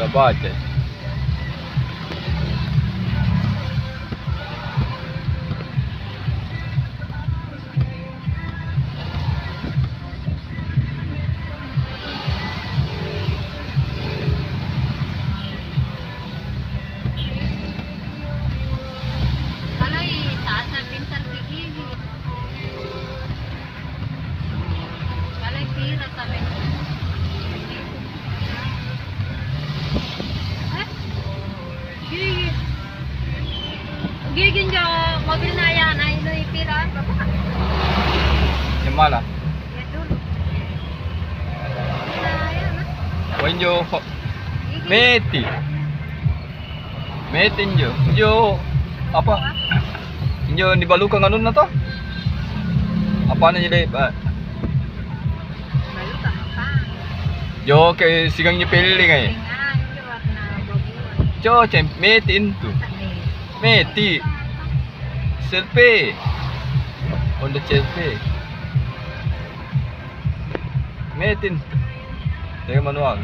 baca. Kalau itaas ng pinsan gigigil. Kalau tira sabi ko. Gigigil. Gigigil nyo, mobil na yan, ay ino itira. Yang mana? Ya dulu. Na yan, Wenjo Gigigil. Meti. Meti njo. Njo apa? Njo dibalukan anun na to? Apa na jadi? Malu ka pa. Jo kay sigang nyepele ngay. Tingnan, nyo at na babuan. Jo cem metin tu. Meti. Selfie. Onda selfie. Metin. Dengan manual.